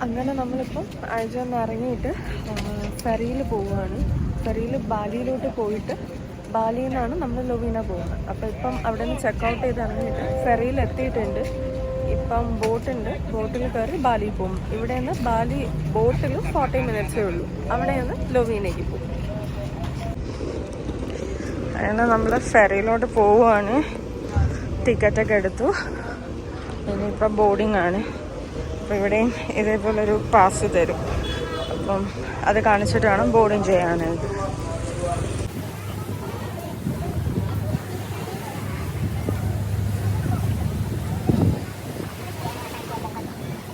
അങ്ങനെ നമ്മളിപ്പം അയജാൻ ഇറങ്ങിയിട്ട് ഫെറിയിൽ പോവുകയാണ്. ഫെറിയിൽ ബാലിയിലോട്ട് പോയിട്ട് ബാലിയിൽ നിന്നാണ് നമ്മൾ ലൊവീന പോകുന്നത്. അപ്പോൾ ഇപ്പം അവിടെ നിന്ന് ചെക്കൗട്ട് ചെയ്ത് ഇറങ്ങിയിട്ട് ഫെറിയിൽ എത്തിയിട്ടുണ്ട്. ഇപ്പം ബോട്ടുണ്ട്, ബോട്ടിൽ കയറി ബാലിയിൽ പോകും. ഇവിടെ നിന്ന് ബാലി ബോട്ടിൽ 40 മിനിറ്റ്സേ ഉള്ളൂ. അവിടെ നിന്ന് ലൊവീനയ്ക്ക് പോകും. അങ്ങനെ നമ്മൾ ഫെറിയിലോട്ട് പോവുകയാണ്. ടിക്കറ്റൊക്കെ എടുത്തു. ഇനിയിപ്പം ബോർഡിംഗ് ആണ്. അപ്പോൾ ഇവിടെയും ഇതേപോലൊരു പാസ് തരും. അപ്പം അത് കാണിച്ചിട്ട് വേണം ബോർഡിങ് ചെയ്യാനായിട്ട്.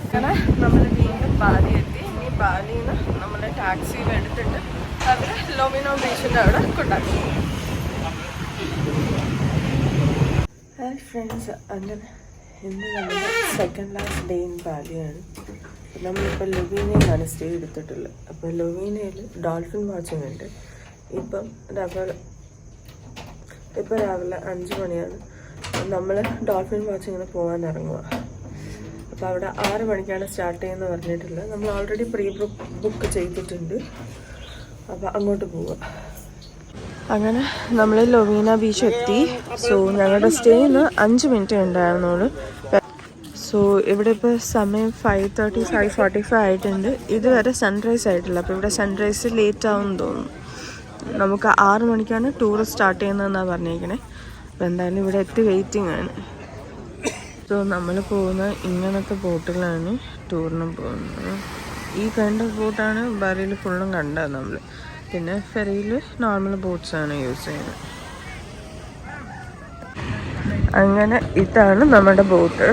അങ്ങനെ നമ്മൾ വീണ്ടും ബാലി എത്തി. ഇനി ബാലിയിൽ നിന്ന് നമ്മൾ ടാക്സിയിൽ എടുത്തിട്ട് അവർ ലൊമിനോ ബീച്ചിൻ്റെ അവിടെ കൊണ്ടാക്കും. ഹായ് ഫ്രണ്ട്സ്, അങ്ങനെ ഇന്ന് നമ്മുടെ സെക്കൻഡ് ലാസ്റ്റ് ഡേ ഇൻ ബാലിയാണ്. നമ്മളിപ്പോൾ ലൊവീനയിലാണ് സ്റ്റേ എടുത്തിട്ടുള്ളത്. അപ്പോൾ ലൊവീനയിൽ ഡോൾഫിൻ വാച്ചിങ് ഉണ്ട്. ഇപ്പം രാവിലെ 5 മണിയാണ്. നമ്മൾ ഡോൾഫിൻ വാച്ചിങ്ങിന് പോകാൻ ഇറങ്ങുക. അപ്പോൾ അവിടെ 6 മണിക്കാണ് സ്റ്റാർട്ട് ചെയ്യുന്നത് പറഞ്ഞിട്ടുള്ളത്. നമ്മൾ ഓൾറെഡി ബുക്ക് ചെയ്തിട്ടുണ്ട്. അപ്പോൾ അങ്ങോട്ട് പോവുക. അങ്ങനെ നമ്മൾ ലൊവീന ബീച്ച് എത്തി. സോ ഞങ്ങളുടെ സ്റ്റേന്ന് 5 മിനിറ്റ് ഉണ്ടായിരുന്നുള്ളൂ. സോ ഇവിടെ ഇപ്പോൾ സമയം 5:30 5:45 ആയിട്ടുണ്ട്. ഇതുവരെ സൺറൈസ് ആയിട്ടില്ല. അപ്പോൾ ഇവിടെ സൺറൈസ് ലേറ്റ് ആവുമെന്ന് തോന്നുന്നു. നമുക്ക് 6 മണിക്കാണ് ടൂർ സ്റ്റാർട്ട് ചെയ്യുന്നതെന്നാണ് പറഞ്ഞിരിക്കണേ. അപ്പോൾ എന്തായാലും ഇവിടെ എത്തി വെയിറ്റിംഗ് ആണ്. സോ നമ്മൾ പോകുന്ന ഇങ്ങനത്തെ ബോട്ടിലാണ് ടൂറിന് പോകുന്നത്. ഈ കണ്ട ബോട്ടാണ് ബാലിയിൽ ഫുള്ളും കണ്ടത് നമ്മൾ. പിന്നെ ഫെറിയിൽ നോർമൽ ബോട്ട്സാണ് യൂസ് ചെയ്യുന്നത്. അങ്ങനെ ഇതാണ് നമ്മുടെ ബോട്ട്.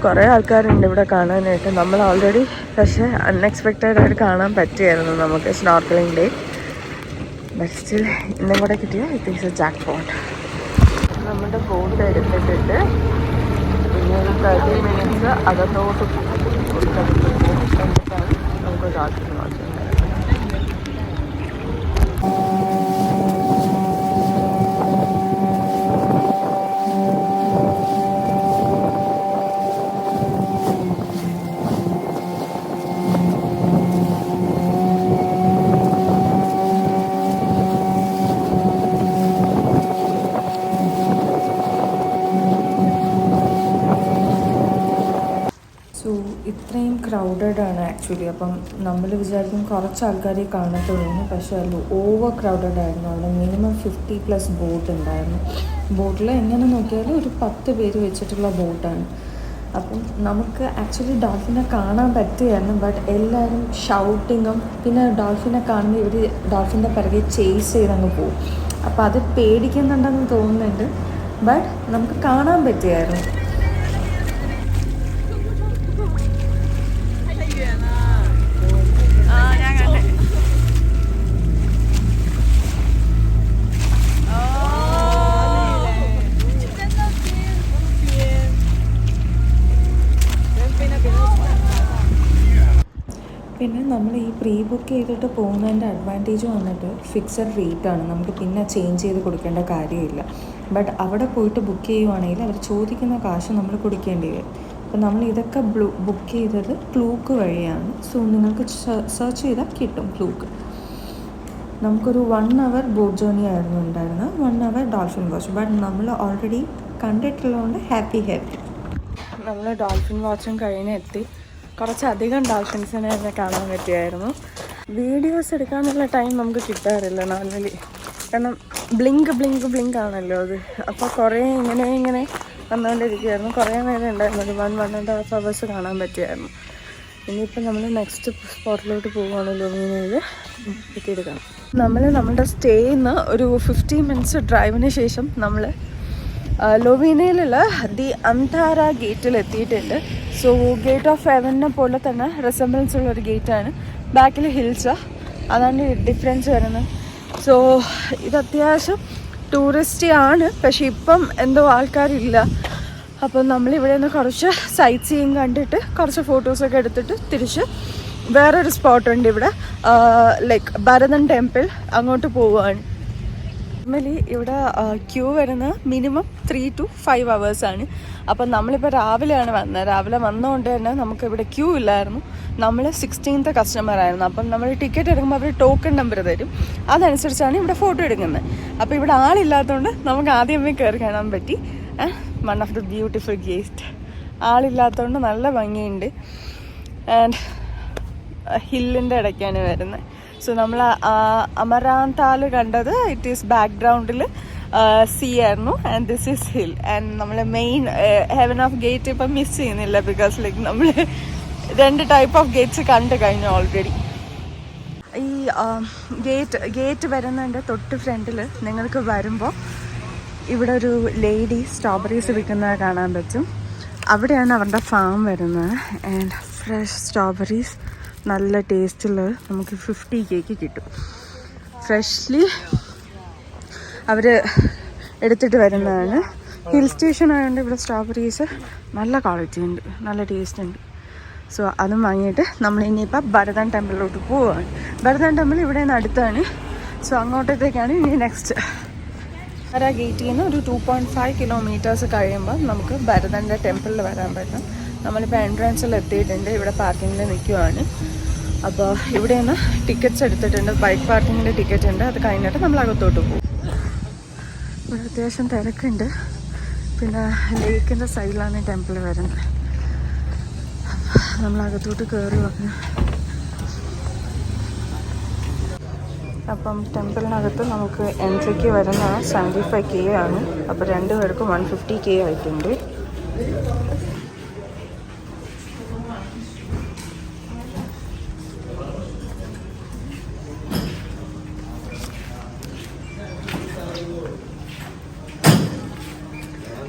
കുറേ ആൾക്കാരുണ്ട് ഇവിടെ കാണാനായിട്ട്. നമ്മൾ ഓൾറെഡി പക്ഷേ അൺഎക്സ്പെക്റ്റഡ് ആയിട്ട് കാണാൻ പറ്റിയായിരുന്നു നമുക്ക് സ്നോർക്കലിംഗ് ഡേ. ബട്ട് സ്റ്റിൽ ഇന്നും കൂടെ കിട്ടിയ it is A Jack pot. നമ്മുടെ ബോട്ട് എടുത്തിട്ടിട്ട് പിന്നെ ഒരു 30 മിനിറ്റ്സ് അകത്തോട്ട് എന്നിട്ടാണ് നമുക്ക് ഡോൾഫിൻ വാച്ചിങ്. ഇത്രയും ക്രൗഡഡ് ആണ് ആക്ച്വലി. അപ്പം നമ്മൾ വിചാരിക്കും കുറച്ച് ആൾക്കാരെ കാണത്തുള്ളൂ. പക്ഷേ അല്ല, ഓവർ ക്രൗഡഡ് ആയിരുന്നു. അവിടെ മിനിമം 50+ ബോട്ട് ഉണ്ടായിരുന്നു. ബോട്ടിൽ എങ്ങനെ നോക്കിയാലും ഒരു 10 പേര് വെച്ചിട്ടുള്ള ബോട്ടാണ്. അപ്പം നമുക്ക് ആക്ച്വലി ഡോൾഫിനെ കാണാൻ പറ്റുകയായിരുന്നു. ബട്ട് എല്ലാവരും ഷൗട്ടിങ്ങും പിന്നെ ഡോൾഫിനെ കാണുമ്പോൾ ഇവർ ഡോൾഫിൻ്റെ പിറകെ ചേസ് ചെയ്തങ്ങ് പോകും. അപ്പോൾ അത് പേടിക്കുന്നുണ്ടെന്ന് തോന്നുന്നുണ്ട്. ബട്ട് നമുക്ക് കാണാൻ പറ്റുമായിരുന്നു. പിന്നെ നമ്മൾ ഈ പ്രീ ബുക്ക് ചെയ്തിട്ട് പോകുന്നതിൻ്റെ അഡ്വാൻറ്റേജ് വന്നിട്ട് ഫിക്സഡ് റേറ്റാണ്. നമുക്ക് പിന്നെ ചേഞ്ച് ചെയ്ത് കൊടുക്കേണ്ട കാര്യമില്ല. ബട്ട് അവിടെ പോയിട്ട് ബുക്ക് ചെയ്യുവാണെങ്കിൽ അവർ ചോദിക്കുന്ന കാശ് നമ്മൾ കൊടുക്കേണ്ടി വരും. അപ്പോൾ നമ്മൾ ഇതൊക്കെ ബുക്ക് ചെയ്തത് ക്ലൂക്ക് വഴിയാണ്. സോ നിങ്ങൾക്ക് സെർച്ച് ചെയ്താൽ കിട്ടും ക്ലൂക്ക്. നമുക്കൊരു 1 hour ബോട്ട് ജേർണി ആയിരുന്നു ഉണ്ടായിരുന്നത്. 1 hour ഡോൾഫിൻ വാച്ച്. ബട്ട് നമ്മൾ ഓൾറെഡി കണ്ടിട്ടുള്ളതുകൊണ്ട് ഹാപ്പി. നമ്മൾ ഡോൾഫിൻ വാച്ചും കഴിഞ്ഞ് എത്തി. കുറച്ചധികം ഡോൾഫിൻസിനെ തന്നെ കാണാൻ പറ്റിയായിരുന്നു. വീഡിയോസ് എടുക്കാനുള്ള ടൈം നമുക്ക് കിട്ടാറില്ല നോർമലി. കാരണം ബ്ലിങ്ക് ആണല്ലോ അത്. അപ്പോൾ കുറേ ഇങ്ങനെ വന്നുകൊണ്ടിരിക്കുകയായിരുന്നു. കുറേ നേരം ഉണ്ടായിരുന്നു. 1.5 hours കാണാൻ പറ്റിയായിരുന്നു. ഇനിയിപ്പോൾ നമ്മൾ നെക്സ്റ്റ് സ്പോട്ടിലോട്ട് പോവുകയാണ്. ലൊവീനയിൽ എത്തിയെടുക്കണം. നമ്മുടെ സ്റ്റേന്ന് ഒരു 50 മിനിറ്റ്സ് ഡ്രൈവിന് ശേഷം നമ്മൾ ലൊവീനയിലുള്ള ദി അന്താര ഗേറ്റിൽ എത്തിയിട്ടുണ്ട്. സോ ഗേറ്റ് ഓഫ് ഹെവനെ പോലെ തന്നെ റിസംബിൾസ് ഉള്ളൊരു ഗേറ്റാണ്. ബാക്കിൽ ഹിൽസാണ്, അതാണ് ഡിഫറൻസ് വരുന്നത്. സോ ഇത് അത്യാവശ്യം ടൂറിസ്റ്റ് ആണ്. പക്ഷേ ഇപ്പം എന്തോ ആൾക്കാരില്ല. അപ്പം നമ്മളിവിടെ നിന്ന് കുറച്ച് സൈറ്റ് സീയിങ് കണ്ടിട്ട് കുറച്ച് ഫോട്ടോസൊക്കെ എടുത്തിട്ട് തിരിച്ച് വേറൊരു സ്പോട്ടുണ്ട് ഇവിടെ, ലൈക്ക് ഭരതൻ ടെമ്പിൾ, അങ്ങോട്ട് പോവുകയാണ്. നോർമലി ഇവിടെ ക്യൂ വരുന്നത് മിനിമം 3 to 5 hours ആണ്. അപ്പം നമ്മളിപ്പോൾ രാവിലെയാണ് വന്നത്. രാവിലെ വന്നതുകൊണ്ട് തന്നെ നമുക്ക് ഇവിടെ ക്യൂ ഇല്ലായിരുന്നു. നമ്മൾ 16th കസ്റ്റമറായിരുന്നു. അപ്പം നമ്മൾ ടിക്കറ്റ് എടുക്കുമ്പോൾ അവർ ടോക്കൺ നമ്പർ തരും. അതനുസരിച്ചാണ് ഇവിടെ ഫോട്ടോ എടുക്കുന്നത്. അപ്പോൾ ഇവിടെ ആളില്ലാത്തതുകൊണ്ട് നമുക്ക് ആദ്യമേ കയറി കാണാൻ പറ്റി. One of the beautiful gate. ആളില്ലാത്തതുകൊണ്ട് നല്ല ഭംഗിയുണ്ട്. ആൻഡ് ഹില്ലിൻ്റെ ഇടയ്ക്കാണ് വരുന്നത്. സോ നമ്മൾ അമരാന്താല് കണ്ടത് ഇറ്റ് ഈസ് ബാക്ക്ഗ്രൗണ്ടിൽ സീ ആയിരുന്നു. And this is hill. And നമ്മൾ മെയിൻ ഹെവൻ ഓഫ് ഗേറ്റ് ഇപ്പം മിസ് ചെയ്യുന്നില്ല. ബിക്കോസ് ലൈക്ക് നമ്മൾ 2 ടൈപ്പ് ഓഫ് ഗേറ്റ്സ് കണ്ടു കഴിഞ്ഞു ഓൾറെഡി. ഈ ഗേറ്റ് വരുന്നതിൻ്റെ തൊട്ട് ഫ്രണ്ടിൽ നിങ്ങൾക്ക് വരുമ്പോൾ ഇവിടെ ഒരു ലേഡി സ്ട്രോബെറീസ് വിൽക്കുന്നത് കാണാൻ പറ്റും. അവിടെയാണ് അവരുടെ ഫാം വരുന്നത്. ആൻഡ് ഫ്രഷ് സ്ട്രോബെറീസ് നല്ല ടേസ്റ്റിൽ നമുക്ക് 50Kക്ക് കിട്ടും. ഫ്രഷ്ലി അവർ എടുത്തിട്ട് വരുന്നതാണ്. ഹിൽ സ്റ്റേഷൻ ആയതുകൊണ്ട് ഇവിടെ സ്ട്രോബെറീസ് നല്ല ക്വാളിറ്റി ഉണ്ട്, നല്ല ടേസ്റ്റ് ഉണ്ട്. സോ അതും വാങ്ങിയിട്ട് നമ്മൾ ഇനിയിപ്പോൾ ഭരതൻ ടെമ്പിളിലോട്ട് പോവുകയാണ്. ഭരതൻ ടെമ്പിൾ ഇവിടെ നിന്ന് അടുത്താണ്. സോ അങ്ങോട്ടത്തേക്കാണ് ഇനി നെക്സ്റ്റ്. ആ ഗേറ്റിൽ നിന്ന് ഒരു 2.5 കിലോമീറ്റേഴ്സ് കഴിയുമ്പോൾ നമുക്ക് ഭരതൻ്റെ ടെമ്പിളിൽ വരാൻ പറ്റും. നമ്മളിപ്പോൾ എൻട്രൻസിൽ എത്തിയിട്ടുണ്ട്. ഇവിടെ പാർക്കിങ്ങിൽ നിൽക്കുവാണ്. അപ്പോൾ ഇവിടെ നിന്ന് ടിക്കറ്റ്സ് എടുത്തിട്ടുണ്ട്. ബൈക്ക് പാർക്കിങ്ങിൻ്റെ ടിക്കറ്റ് ഉണ്ട്. അത് കഴിഞ്ഞിട്ട് നമ്മൾ അകത്തോട്ട് പോകും. ഇവിടെ അത്യാവശ്യം തിരക്കുണ്ട്. പിന്നെ ലേക്കിൻ്റെ സൈഡിലാണ് ടെമ്പിൾ വരുന്നത്. നമ്മൾ അകത്തോട്ട് കയറി വന്നു. അപ്പം ടെമ്പിളിനകത്ത് നമുക്ക് എൻട്രിക്ക് വരുന്ന 75K ആണ്. അപ്പോൾ 2 പേർക്കും 150K ആയിട്ടുണ്ട്.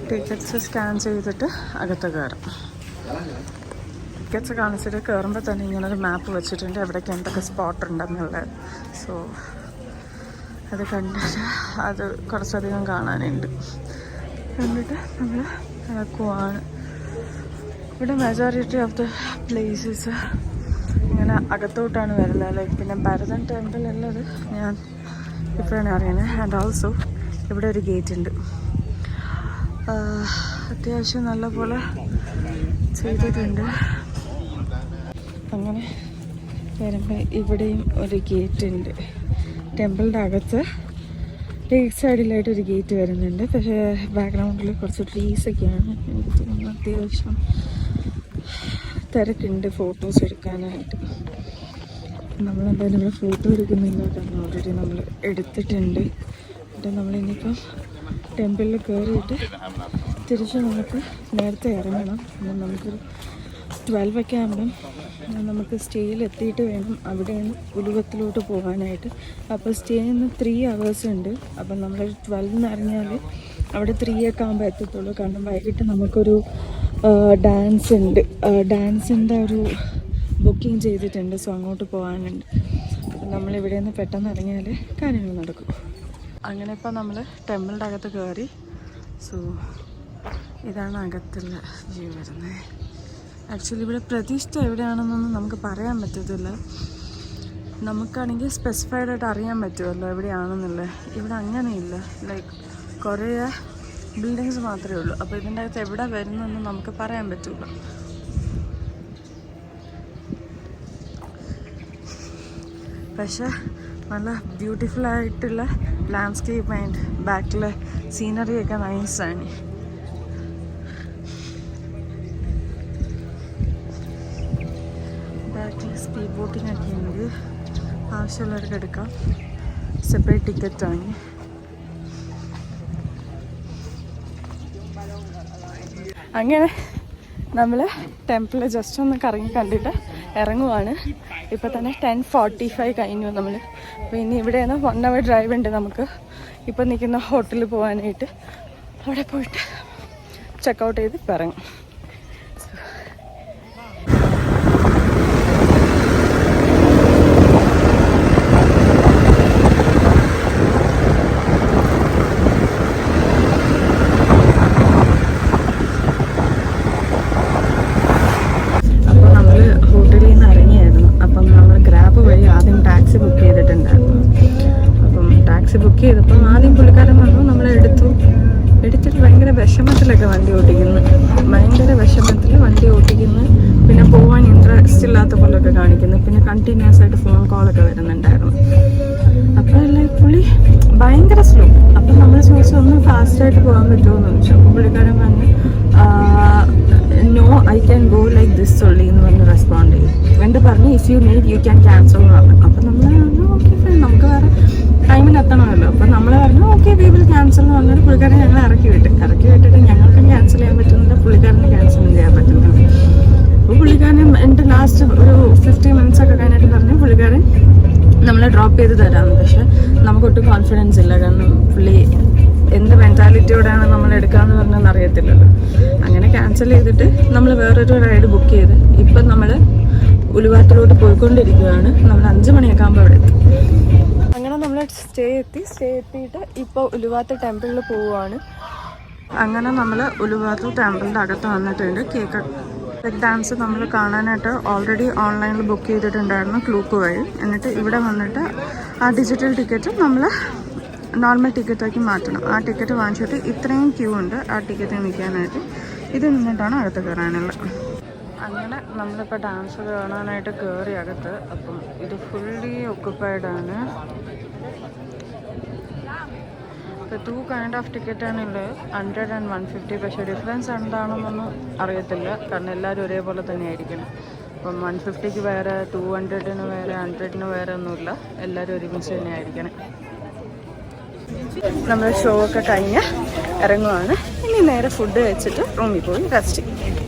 ടിക്കറ്റ്സ് സ്കാൻ ചെയ്തിട്ട് അകത്ത് കയറും. ടിക്കറ്റ്സ് കാണിച്ചിട്ട് കയറുമ്പോൾ തന്നെ ഇങ്ങനൊരു മാപ്പ് വെച്ചിട്ടുണ്ട് എവിടേക്ക് എന്തൊക്കെ സ്പോട്ട് ഉണ്ടെന്നുള്ളത്. സോ അത് കണ്ടിട്ട് അത് കുറച്ചധികം കാണാനുണ്ട്. കണ്ടിട്ട് നമ്മൾ നടക്കുവാണ്. ഇവിടെ മെജോറിറ്റി ഓഫ് ദ പ്ലേസസ് ഇങ്ങനെ അകത്തോട്ടാണ് വരുന്നത്. ലൈക്ക് പിന്നെ ഭരതൻ ടെമ്പിൾ ഉള്ളത് ഞാൻ ഇപ്പോഴാണ് അറിയുന്നത്. ആൻഡ് ഓൾസോ ഇവിടെ ഒരു ഗേറ്റ് ഉണ്ട്. അത്യാവശ്യം നല്ലപോലെ ചെയ്തിട്ടുണ്ട്. അങ്ങനെ വരുമ്പോൾ ഇവിടെയും ഒരു ഗേറ്റ് ഉണ്ട്. ടെമ്പിളിൻ്റെ അകത്ത് ലേക്ക് സൈഡിലായിട്ടൊരു ഗേറ്റ് വരുന്നുണ്ട്. പക്ഷേ ബാക്ക്ഗ്രൗണ്ടിൽ കുറച്ച് ട്രീസൊക്കെയാണ്. എനിക്ക് തോന്നുന്നു അത്യാവശ്യം തിരക്കുണ്ട് ഫോട്ടോസ് എടുക്കാനായിട്ട്. നമ്മളെന്തായാലും ഇവിടെ ഫോട്ടോ എടുക്കുന്നില്ല, കാരണം ഓൾറെഡി നമ്മൾ എടുത്തിട്ടുണ്ട്. എന്നിട്ട് നമ്മളിനിയിപ്പം ടെമ്പിളിൽ കയറിയിട്ട് തിരിച്ച് നമുക്ക് നേരത്തെ ഇറങ്ങണം. പിന്നെ നമുക്കൊരു 12 ഒക്കെ ആകുമ്പം നമുക്ക് സ്റ്റേയിൽ എത്തിയിട്ട് വേണം അവിടെ നിന്ന് ഉലുവത്തിലോട്ട് പോകാനായിട്ട്. അപ്പോൾ സ്റ്റേന്ന് 3 hours ഉണ്ട്. അപ്പം നമ്മൾ 12 ഇറങ്ങിയാൽ അവിടെ 3 ഒക്കെ ആകുമ്പോൾ എത്തത്തുള്ളൂ. കാരണം വൈകിട്ട് നമുക്കൊരു ഡാൻസ് ഉണ്ട്. ഡാൻസിൻ്റെ ഒരു ബുക്കിംഗ് ചെയ്തിട്ടുണ്ട്. സോ അങ്ങോട്ട് പോകാനുണ്ട്. അപ്പം നമ്മളിവിടെ നിന്ന് പെട്ടെന്ന് ഇറങ്ങിയാൽ കാര്യങ്ങൾ നടക്കും. അങ്ങനെ ഇപ്പോൾ നമ്മൾ ടെമ്പിളിൻ്റെ അകത്ത് കയറി. സോ ഇതാണ് അകത്തുള്ള വ്യൂ വരുന്നത്. ആക്ച്വലി ഇവിടെ പ്രതിഷ്ഠ എവിടെയാണെന്നൊന്നും നമുക്ക് പറയാൻ പറ്റത്തില്ല. നമുക്കാണെങ്കിൽ സ്പെസിഫൈഡ് ആയിട്ട് അറിയാൻ പറ്റുമല്ലോ എവിടെയാണെന്നുള്ളത്. ഇവിടെ അങ്ങനെയില്ല. ലൈക്ക് കുറേ ബിൽഡിങ്സ് മാത്രമേ ഉള്ളൂ. അപ്പോൾ ഇതിൻ്റെ അകത്ത് എവിടെ വരുന്നതെന്ന് നമുക്ക് പറയാൻ പറ്റില്ല. പക്ഷേ നല്ല ബ്യൂട്ടിഫുൾ ആയിട്ടുള്ള ലാൻഡ്സ്കേപ്പ് ആൻഡ് ബാക്കിലെ സീനറിയൊക്കെ നൈസാണ്. ബാക്കിൽ സ്പീഡ് ബോട്ടിംഗ് ഒക്കെ ഉണ്ട്. ആവശ്യമുള്ളവർക്ക് എടുക്കാം. സെപ്പറേറ്റ് ടിക്കറ്റ് വാങ്ങി. അങ്ങനെ നമ്മൾ ടെമ്പിൾ ജസ്റ്റ് ഒന്ന് കറങ്ങി കണ്ടിട്ട് ഇറങ്ങുവാണ്. ഇപ്പോൾ തന്നെ 10:45 കഴിഞ്ഞു നമ്മൾ. അപ്പോൾ ഇനി ഇവിടെ നിന്ന് 1 hour ഡ്രൈവ് ഉണ്ട് നമുക്ക്. ഇപ്പോൾ നിൽക്കുന്ന ഹോട്ടലിൽ പോകാനായിട്ട്. അവിടെ പോയിട്ട് ചെക്കൗട്ട് ചെയ്ത് ഇപ്പോൾ ഇറങ്ങും. ബുക്ക് ചെയ്തപ്പോൾ ആദ്യം പുള്ളിക്കാരൻ വന്നു, നമ്മളെടുത്തിട്ട് ഭയങ്കര വിഷമത്തിലൊക്കെ വണ്ടി ഓടിക്കുന്നു, ഭയങ്കര വിഷമത്തിൽ വണ്ടി ഓടിക്കുന്നു. പിന്നെ പോകാൻ ഇൻട്രസ്റ്റ് ഇല്ലാത്ത പോലെയൊക്കെ കാണിക്കുന്നു. പിന്നെ കണ്ടിന്യൂസ് ആയിട്ട് ഫോൺ കോളൊക്കെ വരുന്നുണ്ടായിരുന്നു. അപ്പോൾ ലൈക്ക് പുള്ളി ഭയങ്കര സ്ലോ. അപ്പം നമ്മൾ ചോദിച്ചു ഒന്ന് ഫാസ്റ്റായിട്ട് പോകാൻ പറ്റുമോ എന്ന് ചോദിച്ചു. അപ്പോൾ പുള്ളിക്കാരൻ പറഞ്ഞു no, I can go like this only എന്ന് പറഞ്ഞ് റെസ്പോണ്ട് ചെയ്യും. എന്നിട്ട് പറഞ്ഞു if you need you can cancel എന്ന് പറഞ്ഞു. അപ്പം നമ്മൾ പറഞ്ഞു ഓക്കെ ഫൈൻ, നമുക്ക് വേറെ ടൈമിന് എത്തണമല്ലോ. അപ്പം നമ്മൾ പറഞ്ഞു ഓക്കെ വി വിൽ ക്യാൻസൽ എന്ന് പറഞ്ഞാൽ പുള്ളിക്കാരൻ ഞങ്ങൾ ഇറക്കി വിട്ടിട്ട് ഞങ്ങൾക്കും ക്യാൻസൽ ചെയ്യാൻ പറ്റുന്നില്ല, പുള്ളിക്കാരന് ക്യാൻസലും ചെയ്യാൻ പറ്റുന്നില്ല. അപ്പോൾ പുള്ളിക്കാരൻ എൻ്റെ ലാസ്റ്റ് ഒരു 50 minutes ഒക്കെ കഴിഞ്ഞിട്ട് പറഞ്ഞു പുള്ളിക്കാരൻ നമ്മളെ ഡ്രോപ്പ് ചെയ്ത് തരാമെന്ന്. പക്ഷെ നമുക്കൊട്ടും കോൺഫിഡൻസ് ഇല്ല, കാരണം പുള്ളി എന്ത് മെൻറ്റാലിറ്റിയോടെയാണ് നമ്മൾ എടുക്കാമെന്ന് പറഞ്ഞാൽ അറിയത്തില്ലല്ലോ. അങ്ങനെ ക്യാൻസൽ ചെയ്തിട്ട് നമ്മൾ വേറൊരു റൈഡ് ബുക്ക് ചെയ്ത് ഇപ്പം നമ്മൾ ഉലുവാത്തിലോട്ട് പോയിക്കൊണ്ടിരിക്കുകയാണ്. നമ്മൾ 5 മണിയൊക്കെ ആകുമ്പോൾ അവിടെ എത്തും. അങ്ങനെ നമ്മൾ സ്റ്റേ എത്തിയിട്ട് ഇപ്പോൾ ഉലുവാത്ത് ടെമ്പിളിൽ പോവുകയാണ്. അങ്ങനെ നമ്മൾ ഉലുവാത്ത് ടെമ്പിളിൻ്റെ അകത്ത് വന്നിട്ടുണ്ട്. കേക്ക് ഡാൻസ് നമ്മൾ കാണാനായിട്ട് ഓൾറെഡി ഓൺലൈനിൽ ബുക്ക് ചെയ്തിട്ടുണ്ടായിരുന്നു ക്ലൂക്ക് വഴി. എന്നിട്ട് ഇവിടെ വന്നിട്ട് ആ ഡിജിറ്റൽ ടിക്കറ്റ് നമ്മൾ നോർമൽ ടിക്കറ്റാക്കി മാറ്റണം. ആ ടിക്കറ്റ് വാങ്ങിച്ചിട്ട് ഇത്രയും ക്യൂ ഉണ്ട് ആ ടിക്കറ്റ് നിൽക്കാനായിട്ട്. ഇത് നിന്നിട്ടാണ് അകത്ത് കയറാനുള്ളത്. അങ്ങനെ നമ്മളിപ്പോൾ ഡാൻസ് കാണാനായിട്ട് കയറി അകത്ത്. അപ്പം ഇത് ഫുള്ളി ഒക്കുപ്പൈഡാണ്. ഇപ്പോൾ 2 kind of ടിക്കറ്റാണുള്ളത്, 100 and 150. പക്ഷേ ഡിഫറൻസ് എന്താണെന്നൊന്നും അറിയത്തില്ല, കാരണം എല്ലാവരും ഒരേപോലെ തന്നെ ആയിരിക്കണം. അപ്പം 150ക്ക് വേറെ, 200-ന് വേറെ, 100-ന് വേറെ ഒന്നുമില്ല, എല്ലാവരും ഒരുമിച്ച് തന്നെ ആയിരിക്കണം. നമ്മൾ ഷോ ഒക്കെ കഴിഞ്ഞ് ഇറങ്ങുവാണ്. ഇനി നേരെ ഫുഡ് കഴിച്ചിട്ട് റൂമിൽ പോയി റെസ്റ്റ് ചെയ്യും.